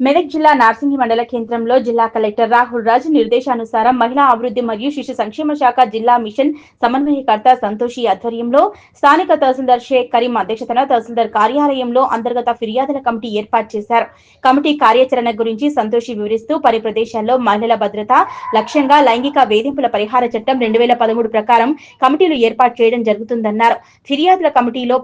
మెదక్ జిల్లా నార్సింగి మండల కేంద్రంలో జిల్లా కలెక్టర్ రాహుల్ రాజ్ నిర్దేశానుసారం మహిళా అభివృద్ధి మరియు శిశు సంక్షేమ శాఖ జిల్లా మిషన్ సమన్వయకర్త సంతోషి ఆధ్వర్యంలో స్థానిక తహసీల్దార్ షేక్ కరీం అధ్యక్షతన తహసీల్దార్ కార్యాలయంలో అంతర్గత ఫిర్యాదుల కమిటీ ఏర్పాటు చేశారు. కమిటీ కార్యాచరణ గురించి సంతోషి వివరిస్తూ పలు ప్రదేశాల్లో మహిళల భద్రత లక్ష్యంగా లైంగిక వేధింపుల పరిహార చట్టం 2013 ప్రకారం కమిటీలు ఏర్పాటు చేయడం జరుగుతుందన్నారు. ఫిర్యాదుల కమిటీలో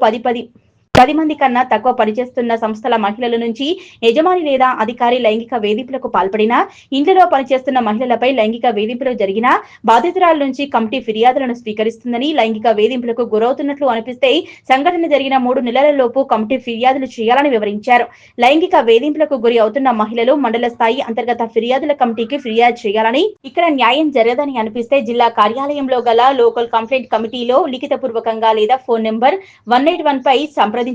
10 మంది కన్నా తక్కువ పనిచేస్తున్న సంస్థల మహిళల నుంచి యజమాని లేదా అధికారి లైంగిక వేధింపులకు పాల్పడినా, ఇంట్లో పనిచేస్తున్న మహిళలపై లైంగిక వేధింపులు జరిగినా బాధితురాల నుంచి కమిటీ ఫిర్యాదులను స్వీకరిస్తుందని, లైంగిక వేధింపులకు గురవుతున్నట్లు అనిపిస్తే సంఘటన జరిగిన 3 నెలలలోపు కమిటీ ఫిర్యాదులు చేయాలని వివరించారు. లైంగిక వేధింపులకు గురి అవుతున్న మహిళలు మండల స్థాయి అంతర్గత ఫిర్యాదుల కమిటీకి ఫిర్యాదు చేయాలని, ఇక్కడ న్యాయం జరగదని అనిపిస్తే జిల్లా కార్యాలయంలో గల లోకల్ కంప్లైంట్ కమిటీలో లిఖితపూర్వకంగా లేదా ఫోన్ నెంబర్ 181 పై సంప్రదించవచ్చన్నారు.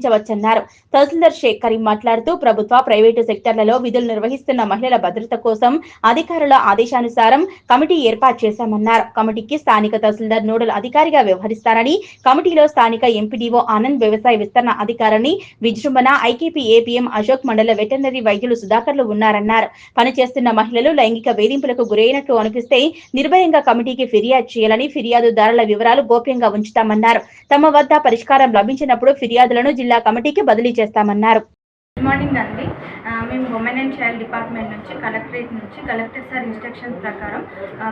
తహసీల్దార్ షేక్ కరీం మాట్లాడుతూ ప్రభుత్వ, ప్రైవేటు సెక్టర్లలో విధులు నిర్వహిస్తున్న మహిళల భద్రత కోసం అధికారుల ఆదేశానుసారం కమిటీ ఏర్పాటు చేశామన్నారు. కమిటీకి స్థానిక తహసీల్దార్ నోడల్ అధికారిగా వ్యవహరిస్తారని, కమిటీలో స్థానిక ఎంపీడీఓ ఆనంద్, వ్యవసాయ విస్తరణ అధికారిని విజృంభణ, ఐకేపీ ఏపీఎం అశోక్, మండల వెటర్నరీ వైద్యులు సుధాకర్లు ఉన్నారన్నారు. పనిచేస్తున్న మహిళలు లైంగిక వేధింపులకు గురైనట్లు అనిపిస్తే నిర్భయంగా కమిటీకి ఫిర్యాదు చేయాలని, ఫిర్యాదుదారుల వివరాలు గోప్యంగా ఉంచుతామన్నారు. తమ వద్ద పరిష్కారం లభించినప్పుడు ఫిర్యాదులను జిల్లా కమిటీకి బదిలీ చేస్తామన్నారు. గుడ్ మార్నింగ్ అండి. మేము ఉమెన్ అండ్ చైల్డ్ డిపార్ట్మెంట్ నుంచి కలెక్టర్ సార్ ఇన్స్ట్రక్షన్స్ ప్రకారం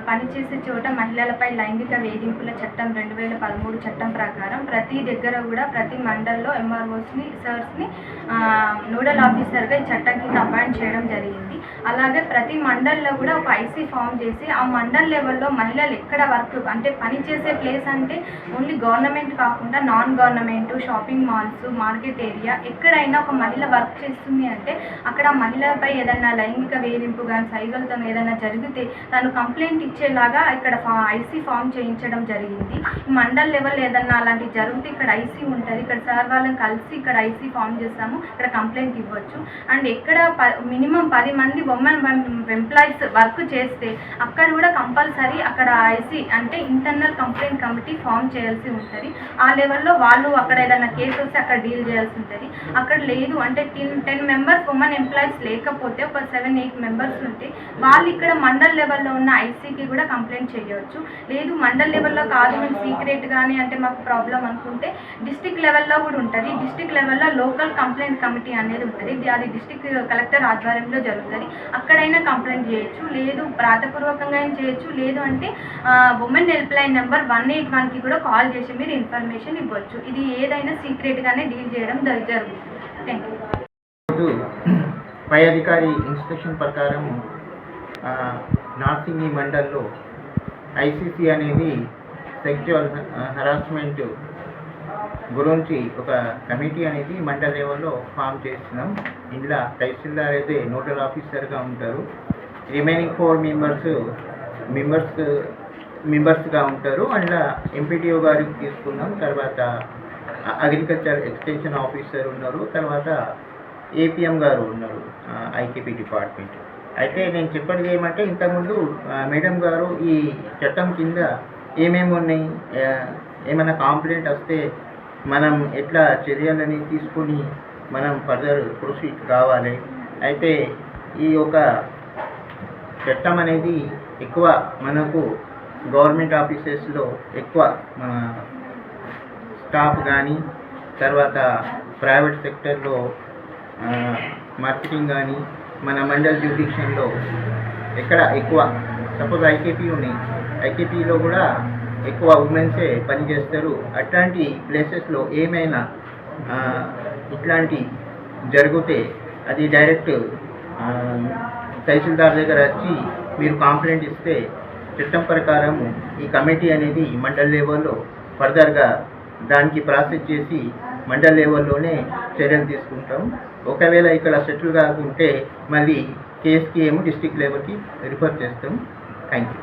పనిచేసే చోట మహిళలపై లైంగిక వేధింపుల చట్టం 2013 చట్టం ప్రకారం ప్రతి దగ్గర కూడా ప్రతి మండల్లో ఎంఆర్ఓస్ని, సర్స్ని నోడల్ ఆఫీసర్గా ఈ చట్టం కింద అపాయింట్ చేయడం జరిగింది. అలాగే ప్రతి మండల్లో కూడా ఒక ఐసీ ఫామ్ చేసి ఆ మండల్ లెవెల్లో మహిళలు ఎక్కడ వర్క్ అంటే పనిచేసే ప్లేస్ అంటే ఓన్లీ గవర్నమెంట్ కాకుండా non government, shopping malls, market area ఎక్కడైనా ఒక మహిళ వర్క్ చేస్తుంది అంటే అక్కడ మహిళపై ఏదైనా లైంగిక వేధింపు కానీ సైగలతో ఏదైనా జరిగితే తను కంప్లైంట్ ఇచ్చేలాగా ఇక్కడ ఐసీ ఫామ్ చేయించడం జరిగింది. మండల్ లెవెల్ ఏదన్నా అలాంటివి జరిగితే ఇక్కడ ఐసీ ఉంటుంది. ఇక్కడ సార్ వాళ్ళని కలిసి ఇక్కడ ఐసీ ఫామ్ చేస్తాము, ఇక్కడ కంప్లైంట్ ఇవ్వచ్చు. అండ్ ఎక్కడ మినిమం 10 మంది ఉమెన్ ఎంప్లాయీస్ వర్క్ చేస్తే అక్కడ కూడా కంపల్సరీ అక్కడ ఐసీ అంటే ఇంటర్నల్ కంప్లైంట్ కమిటీ ఫామ్ చేయాల్సి ఉంటుంది. ఆ లెవెల్లో వాళ్ళు అక్కడ ఏదైనా కేసు వస్తే అక్కడ డీల్ చేయాల్సి ఉంటుంది. అక్కడ లేదు అంటే 10 మెంబర్స్ ఉమెన్ ఎంప్లాయీస్ లేకపోతే ఒక 7-8 మెంబర్స్ ఉంటే వాళ్ళు ఇక్కడ మండల్ లెవెల్లో ఉన్న ఐసీకి కూడా కంప్లైంట్ చేయవచ్చు. లేదు మండల్ లెవెల్లో కాదు, మేము సీక్రెట్ కానీ అంటే మాకు ప్రాబ్లం అనుకుంటే డిస్ట్రిక్ట్ లెవెల్లో కూడా ఉంటుంది. డిస్ట్రిక్ట్ లెవెల్లో లోకల్ కంప్లైంట్ కమిటీ అనేది ఉంటుంది. అది డిస్ట్రిక్ట్ కలెక్టర్ ఆధ్వర్యంలో జరుగుతుంది. అక్కడైనా కంప్లైంట్ చేయొచ్చు, లేదు వ్రాతపూర్వకంగా చేయొచ్చు, లేదు అంటే ఉమెన్ హెల్ప్ లైన్ నెంబర్ 181కి కూడా కాల్ చేసి మీరు ఇన్ఫర్మేషన్ ఇవ్వచ్చు. ఇది ఏదైనా సీక్రెట్గానే డీల్ చేయడం జరుగుతుంది. Thank you. పై అధికారి ఇన్స్ట్రక్షన్ ప్రకారం నార్సింగి మండల్లో ఐసీసీ అనేది సెక్చువల్ హరాస్మెంట్ గురించి ఒక కమిటీ అనేది మండల లెవెల్లో ఫామ్ చేస్తున్నాం. ఇందులో తహసీల్దార్ అయితే నోడల్ ఆఫీసర్గా ఉంటారు. రిమైనింగ్ 4 మెంబర్స్గా ఉంటారు. అందులో ఎంపీడీఓ గారికి తీసుకున్నాం. తర్వాత అగ్రికల్చర్ ఎక్స్టెన్షన్ ఆఫీసర్ ఉన్నారు. తర్వాత ఏపీఎం గారు ఉన్నారు, ఐకేపీ డిపార్ట్మెంట్. అయితే నేను చెప్పేది ఏమంటే ఇంతకుముందు మేడం గారు ఈ చట్టం కింద ఏమేమి ఉన్నాయి, ఏమైనా కంప్లైంట్ వస్తే మనం ఎట్లా చర్యలని తీసుకొని మనం ఫర్దర్ ప్రొసీడ్ కావాలి. అయితే ఈ ఒక చట్టం అనేది ఎక్కువ మనకు గవర్నమెంట్ ఆఫీసెస్లో ఎక్కువ మన స్టాఫ్ కానీ, తర్వాత ప్రైవేట్ సెక్టర్లో మార్కెటింగ్ కానీ, మన మండల్ జ్యూడిక్షన్లో ఎక్కడ ఎక్కువ సపోజ్ ఐకేపీ ఉన్నాయి, ఐకేపీలో కూడా ఎక్కువ ఉమెన్సే పనిచేస్తారు. అట్లాంటి ప్లేసెస్లో ఏమైనా ఇట్లాంటి జరిగితే అది డైరెక్ట్ తహసీల్దార్ దగ్గర వచ్చి మీరు కంప్లైంట్ ఇస్తే చట్టం ప్రకారం ఈ కమిటీ అనేది మండల్ లెవెల్లో ఫర్దర్గా దానికి ప్రాసెస్ చేసి మండల్ లెవెల్లోనే చర్యలు తీసుకుంటాం. ఒకవేళ ఇక్కడ సెటిల్ కాకుంటే మళ్ళీ కేసుకి ఏమో డిస్ట్రిక్ట్ లెవెల్కి రిఫర్ చేస్తాం. Thank you.